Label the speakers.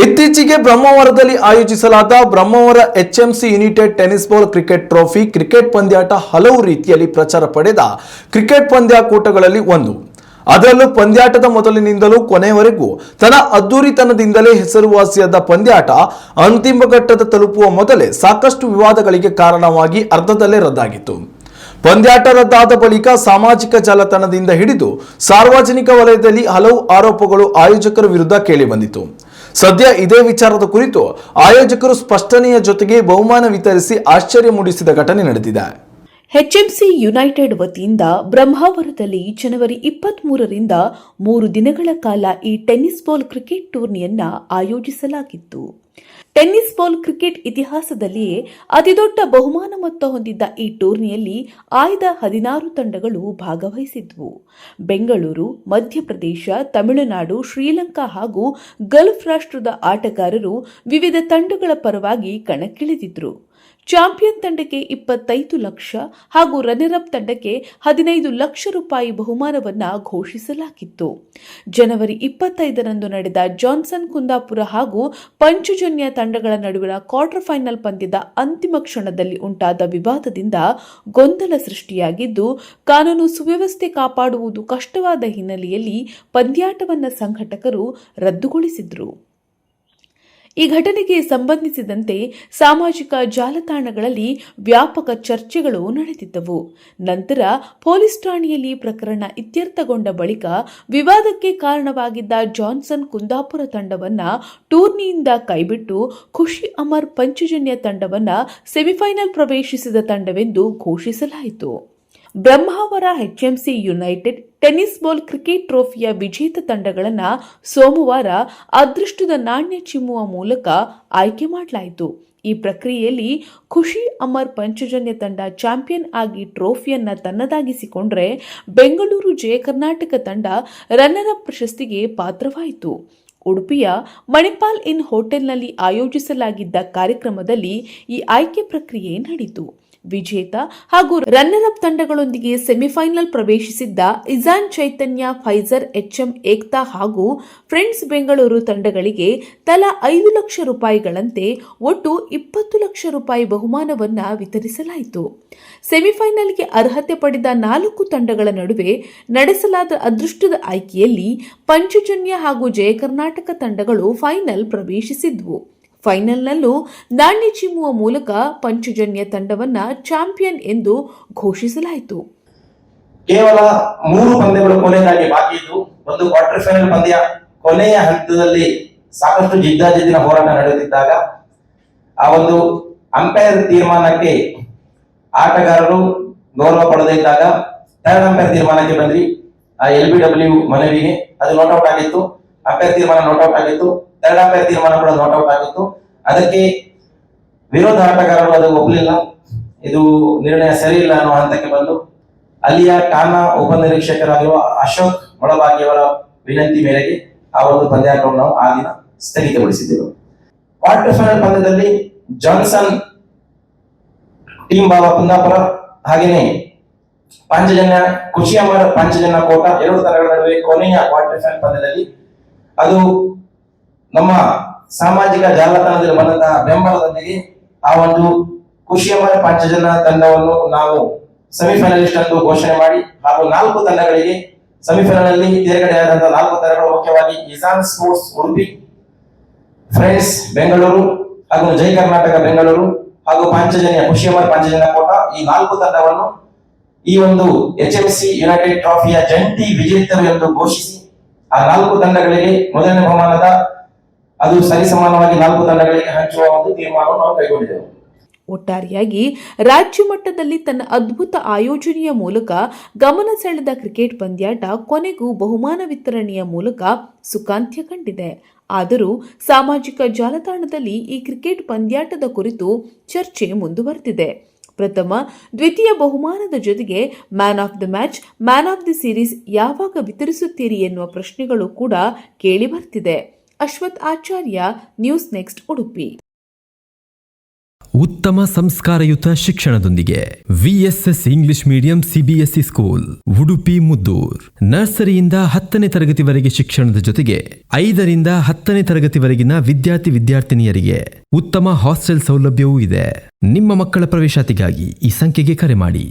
Speaker 1: ಇತ್ತೀಚೆಗೆ ಬ್ರಹ್ಮಾವರದಲ್ಲಿ ಆಯೋಜಿಸಲಾದ Brahmavar HMC United tennis ball cricket trophy cricket ಪಂದ್ಯಾಟ ಹಲವು ರೀತಿಯಲ್ಲಿ ಪ್ರಚಾರ ಪಡೆದ ಕ್ರಿಕೆಟ್ ಪಂದ್ಯಾಕೂಟಗಳಲ್ಲಿ ಒಂದು. ಅದರಲ್ಲೂ ಪಂದ್ಯಾಟದ ಮೊದಲಿನಿಂದಲೂ ಕೊನೆಯವರೆಗೂ ತನ್ನ ಅದ್ದೂರಿತನದಿಂದಲೇ ಹೆಸರುವಾಸಿಯಾದ ಪಂದ್ಯಾಟ ಅಂತಿಮ ಘಟ್ಟದ ತಲುಪುವ ಮೊದಲೇ ಸಾಕಷ್ಟು ವಿವಾದಗಳಿಗೆ ಕಾರಣವಾಗಿ ಅರ್ಧದಲ್ಲೇ ರದ್ದಾಗಿತ್ತು. ಪಂದ್ಯಾಟ ರದ್ದಾದ ಬಳಿಕ ಸಾಮಾಜಿಕ ಜಾಲತಾಣದಿಂದ ಹಿಡಿದು ಸಾರ್ವಜನಿಕ ವಲಯದಲ್ಲಿ ಹಲವು ಆರೋಪಗಳು ಆಯೋಜಕರ ವಿರುದ್ಧ ಕೇಳಿಬಂದಿತು. ಸದ್ಯ ಇದೇ ವಿಚಾರದ ಕುರಿತು ಆಯೋಜಕರು ಸ್ಪಷ್ಟನೆಯ ಜೊತೆಗೆ ಬಹುಮಾನ ವಿತರಿಸಿ ಆಶ್ಚರ್ಯ ಮೂಡಿಸಿದ ಘಟನೆ ನಡೆದಿದೆ.
Speaker 2: ಎಚ್ಎಂಸಿ ಯುನೈಟೆಡ್ ವತಿಯಿಂದ ಬ್ರಹ್ಮಾವರದಲ್ಲಿ ಜನವರಿ 23ರಿಂದ 3 ದಿನಗಳ ಕಾಲ ಈ ಟೆನ್ನಿಸ್ ಬಾಲ್ ಕ್ರಿಕೆಟ್ ಟೂರ್ನಿಯನ್ನ ಆಯೋಜಿಸಲಾಗಿತ್ತು. ಟೆನ್ನಿಸ್ ಬಾಲ್ ಕ್ರಿಕೆಟ್ ಇತಿಹಾಸದಲ್ಲಿಯೇ ಅತಿದೊಡ್ಡ ಬಹುಮಾನ ಮೊತ್ತ ಹೊಂದಿದ್ದ ಈ ಟೂರ್ನಿಯಲ್ಲಿ ಆಯ್ದ 16 ತಂಡಗಳು ಭಾಗವಹಿಸಿದ್ವು. ಬೆಂಗಳೂರು, ಮಧ್ಯಪ್ರದೇಶ, ತಮಿಳುನಾಡು, ಶ್ರೀಲಂಕಾ ಹಾಗೂ ಗಲ್ಫ್ ರಾಷ್ಟ್ರದ ಆಟಗಾರರು ವಿವಿಧ ತಂಡಗಳ ಪರವಾಗಿ ಕಣಕ್ಕಿಳಿದಿದ್ರು. ಚಾಂಪಿಯನ್ ತಂಡಕ್ಕೆ 25 ಲಕ್ಷ ಹಾಗೂ ರನ್ನರ್ ಅಪ್ ತಂಡಕ್ಕೆ 15 ಲಕ್ಷ ರೂಪಾಯಿ ಬಹುಮಾನವನ್ನ ಘೋಷಿಸಲಾಗಿತ್ತು. ಜನವರಿ 25ರಂದು ನಡೆದ ಜಾನ್ಸನ್ ಕುಂದಾಪುರ ಹಾಗೂ ಪಂಚಜನ್ಯ ತಂಡಗಳ ನಡುವಿನ ಕ್ವಾರ್ಟರ್ ಫೈನಲ್ ಪಂದ್ಯದ ಅಂತಿಮ ಕ್ಷಣದಲ್ಲಿ ಉಂಟಾದ ವಿವಾದದಿಂದ ಗೊಂದಲ ಸೃಷ್ಟಿಯಾಗಿದ್ದು, ಕಾನೂನು ಸುವ್ಯವಸ್ಥೆ ಕಾಪಾಡುವುದು ಕಷ್ಟವಾದ ಹಿನ್ನೆಲೆಯಲ್ಲಿ ಪಂದ್ಯಾಟವನ್ನ ಸಂಘಟಕರು ರದ್ದುಗೊಳಿಸಿದ್ರು. ಈ ಘಟನೆಗೆ ಸಂಬಂಧಿಸಿದಂತೆ ಸಾಮಾಜಿಕ ಜಾಲತಾಣಗಳಲ್ಲಿ ವ್ಯಾಪಕ ಚರ್ಚೆಗಳು ನಡೆದಿದ್ದವು. ನಂತರ ಪೊಲೀಸ್ ಠಾಣೆಯಲ್ಲಿ ಪ್ರಕರಣ ಇತ್ಯರ್ಥಗೊಂಡ ಬಳಿಕ ವಿವಾದಕ್ಕೆ ಕಾರಣವಾಗಿದ್ದ ಜಾನ್ಸನ್ ಕುಂದಾಪುರ ತಂಡವನ್ನ ಟೂರ್ನಿಯಿಂದ ಕೈಬಿಟ್ಟು ಖುಷಿ ಅಮರ್ ಪಂಚಜನ್ಯ ತಂಡವನ್ನ ಸೆಮಿಫೈನಲ್ ಪ್ರವೇಶಿಸಿದ ತಂಡವೆಂದು ಘೋಷಿಸಲಾಯಿತು. Brahmavar HMC United tennis ball cricket ಟ್ರೋಫಿಯ ವಿಜೇತ ತಂಡಗಳನ್ನು ಸೋಮವಾರ ಅದೃಷ್ಟದ ನಾಣ್ಯ ಚಿಮ್ಮುವ ಮೂಲಕ ಆಯ್ಕೆ ಮಾಡಲಾಯಿತು. ಈ ಪ್ರಕ್ರಿಯೆಯಲ್ಲಿ ಖುಷಿ ಅಮರ್ ಪಂಚಜನ್ಯ ತಂಡ ಚಾಂಪಿಯನ್ ಆಗಿ ಟ್ರೋಫಿಯನ್ನ ತನ್ನದಾಗಿಸಿಕೊಂಡ್ರೆ, ಬೆಂಗಳೂರು ಜಯ ಕರ್ನಾಟಕ ತಂಡ ರನ್ನರ್ ಅಪ್ ಪ್ರಶಸ್ತಿಗೆ ಪಾತ್ರವಾಯಿತು. ಉಡುಪಿಯ ಮಣಿಪಾಲ್ ಇನ್ ಹೋಟೆಲ್ನಲ್ಲಿ ಆಯೋಜಿಸಲಾಗಿದ್ದ ಕಾರ್ಯಕ್ರಮದಲ್ಲಿ ಈ ಆಯ್ಕೆ ಪ್ರಕ್ರಿಯೆ ನಡೆಯಿತು. ವಿಜೇತ ಹಾಗೂ ರನ್ನರ್ ಅಪ್ ತಂಡಗಳೊಂದಿಗೆ ಸೆಮಿಫೈನಲ್ ಪ್ರವೇಶಿಸಿದ್ದ ಇಜಾನ್ ಚೈತನ್ಯ, ಫೈಜರ್, ಎಚ್ಎಂ ಏಕ್ತಾ ಹಾಗೂ ಫ್ರೆಂಡ್ಸ್ ಬೆಂಗಳೂರು ತಂಡಗಳಿಗೆ ತಲಾ 5 ಲಕ್ಷ ರೂಪಾಯಿಗಳಂತೆ ಒಟ್ಟು 20 ಲಕ್ಷ ರೂಪಾಯಿ ಬಹುಮಾನವನ್ನ ವಿತರಿಸಲಾಯಿತು. ಸೆಮಿಫೈನಲ್ಗೆ ಅರ್ಹತೆ ಪಡೆದ 4 ತಂಡಗಳ ನಡುವೆ ನಡೆಸಲಾದ ಅದೃಷ್ಟದ ಆಯ್ಕೆಯಲ್ಲಿ ಪಂಚಜನ್ಯ ಹಾಗೂ ಜಯ ಕರ್ನಾಟಕ ತಂಡಗಳು ಫೈನಲ್ ಪ್ರವೇಶಿಸಿದ್ವು. ಫೈನಲ್ನಲ್ಲೂ ನಾಣ್ಯ ಚಿಮ್ಮುವ ಮೂಲಕ ಪಂಚಜನ್ಯ ತಂಡವನ್ನ ಚಾಂಪಿಯನ್ ಎಂದು ಘೋಷಿಸಲಾಯಿತು.
Speaker 3: ಕೇವಲ 3 ಪಂದ್ಯಗಳು ಕೊನೆಯದಾಗಿ ಬಾಕಿ ಇದ್ದು, ಒಂದು ಕ್ವಾರ್ಟರ್ ಫೈನಲ್ ಪಂದ್ಯ ಕೊನೆಯ ಹಂತದಲ್ಲಿ ಸಾಕಷ್ಟು ಜಿದ್ದಾಜಿದ್ದಿನ ಹೋರಾಟ ನಡೆಯುತ್ತಿದ್ದಾಗ ಆ ಒಂದು ಅಂಪೈರ್ ತೀರ್ಮಾನಕ್ಕೆ ಆಟಗಾರರು ಗೌರವ ಪಡೆದೇ ಇದ್ದಾಗ ಥರ್ಡ್ ಅಂಪೈರ್ ತೀರ್ಮಾನಕ್ಕೆ ಬಂದ್ರಿ. ಆ LBW ಮನವಿಗೆ ಅದು ನೋಟ್ಔಟ್ ಆಗಿತ್ತು. ಅಂಪೈರ್ ತೀರ್ಮಾನ ನೋಟ್ಔಟ್ ಆಗಿತ್ತು. ಥರ್ಡ್ ಅಂಪೈರ್ ತೀರ್ಮಾನ ಕೂಡ ನೋಟ್ಔಟ್ ಆಗಿತ್ತು. ಅದಕ್ಕೆ ವಿರೋಧ ಆಟಗಾರರು ಅದು ಒಪ್ಪಲಿಲ್ಲ, ಇದು ನಿರ್ಣಯ ಸರಿ ಇಲ್ಲ ಅನ್ನೋ ಹಂತಕ್ಕೆ ಬಂದು ಅಲ್ಲಿಯ ಠಾಣಾ ಉಪನಿರೀಕ್ಷಕರಾಗಿರುವ ಅಶೋಕ್ ಮೊಳಬಾಗಿಯವರ ವಿನಂತಿ ಮೇರೆಗೆ ಆ ಒಂದು ಪಂದ್ಯಾಟವನ್ನು ನಾವು ಆ ದಿನ ಸ್ಥಗಿತಗೊಳಿಸಿದ್ದೆವು. ಕ್ವಾರ್ಟರ್ ಫೈನಲ್ ಪಂದ್ಯದಲ್ಲಿ ಜಾನ್ಸನ್ ಟೀಮ್ ಬಾವ ಕುಂದಾಪುರ ಹಾಗೇನೆ ಪಾಂಚಜನ್ಯ ಖುಷಿ ಅಮರ್ ಪಾಂಚಜನ್ಯ ಕೋಟ 2 ತಂಡಗಳ ನಡುವೆ ಕೊನೆಯ ಕ್ವಾರ್ಟರ್ ಫೈನಲ್ ಪಂದ್ಯದಲ್ಲಿ ಅದು ನಮ್ಮ ಸಾಮಾಜಿಕ ಜಾಲತಾಣದಲ್ಲಿ ಬಂದಂತಹ ಬೆಂಬಲದೊಂದಿಗೆ ಆ ಒಂದು ಖುಷಿ ಅಮರ್ ಪಾಂಚಜನ್ಯ ತಂಡವನ್ನು ನಾವು ಸೆಮಿಫೈನಲಿಸ್ಟ್ ಎಂದು ಘೋಷಣೆ ಮಾಡಿ ಹಾಗೂ 4 ತಂಡಗಳಿಗೆ ಸೆಮಿಫೈನಲ್ ನಲ್ಲಿ ತೇರ್ಗಡೆಯಾದಂತಹ 4 ತಂಡಗಳು ಮುಖ್ಯವಾಗಿ ಇಜಾನ್ ಸ್ಪೋರ್ಟ್ಸ್ ಉಡುಪಿ, ಫ್ರೆಂಡ್ಸ್ ಬೆಂಗಳೂರು ಹಾಗೂ ಜಯ ಕರ್ನಾಟಕ ಬೆಂಗಳೂರು ಹಾಗೂ ಪಾಂಚಜನ್ಯ ಖುಷಿ ಅಮರ್ ಪಾಂಚಜನ್ಯ ಕೋಟ, ಈ 4 ತಂಡವನ್ನು ಈ ಒಂದು ಎಚ್ಎಂಸಿ ಯುನೈಟೆಡ್ ಟ್ರೋಫಿಯ ಜಂಟಿ ವಿಜೇತರು ಎಂದು ಘೋಷಿಸಿ ಆ 4 ತಂಡಗಳಿಗೆ ಮೊದಲನೇ ಬಹುಮಾನದ ಅದು ಸರಿಸಮಾನವಾಗಿ 4 ತಂಡಗಳಿಗೆ ಹಂಚುವ ಒಂದು ತೀರ್ಮಾನವನ್ನು ನಾವು ಕೈಗೊಂಡಿದ್ದೆವು.
Speaker 2: ಒಟ್ಟಾರೆಯಾಗಿ ರಾಜ್ಯ ಮಟ್ಟದಲ್ಲಿ ತನ್ನ ಅದ್ಭುತ ಆಯೋಜನೆಯ ಮೂಲಕ ಗಮನ ಸೆಳೆದ ಕ್ರಿಕೆಟ್ ಪಂದ್ಯಾಟ ಕೊನೆಗೂ ಬಹುಮಾನ ವಿತರಣೆಯ ಮೂಲಕ ಸುಖಾಂತ್ಯ ಕಂಡಿದೆ. ಆದರೂ ಸಾಮಾಜಿಕ ಜಾಲತಾಣದಲ್ಲಿ ಈ ಕ್ರಿಕೆಟ್ ಪಂದ್ಯಾಟದ ಕುರಿತು ಚರ್ಚೆ ಮುಂದುವರೆದಿದೆ. ಪ್ರಥಮ, ದ್ವಿತೀಯ ಬಹುಮಾನದ ಜೊತೆಗೆ man of the match, man of the series ಯಾವಾಗ ವಿತರಿಸುತ್ತೀರಿ ಎನ್ನುವ ಪ್ರಶ್ನೆಗಳು ಕೂಡ ಕೇಳಿ ಬರ್ತಿದೆ. Ashwath Acharya, News Next Udupi.
Speaker 4: ಉತ್ತಮ ಸಂಸ್ಕಾರಯುತ ಶಿಕ್ಷಣದೊಂದಿಗೆ VSS English medium CBSE school Udupi Muddur. ನರ್ಸರಿಯಿಂದ 10ನೇ ತರಗತಿವರೆಗೆ ಶಿಕ್ಷಣದ ಜೊತೆಗೆ 5ರಿಂದ 10ನೇ ತರಗತಿವರೆಗಿನ ವಿದ್ಯಾರ್ಥಿನಿಯರಿಗೆ ಉತ್ತಮ ಹಾಸ್ಟೆಲ್ ಸೌಲಭ್ಯವೂ ಇದೆ. ನಿಮ್ಮ ಮಕ್ಕಳ ಪ್ರವೇಶಾತಿಗಾಗಿ ಈ ಸಂಖ್ಯೆಗೆ ಕರೆ ಮಾಡಿ.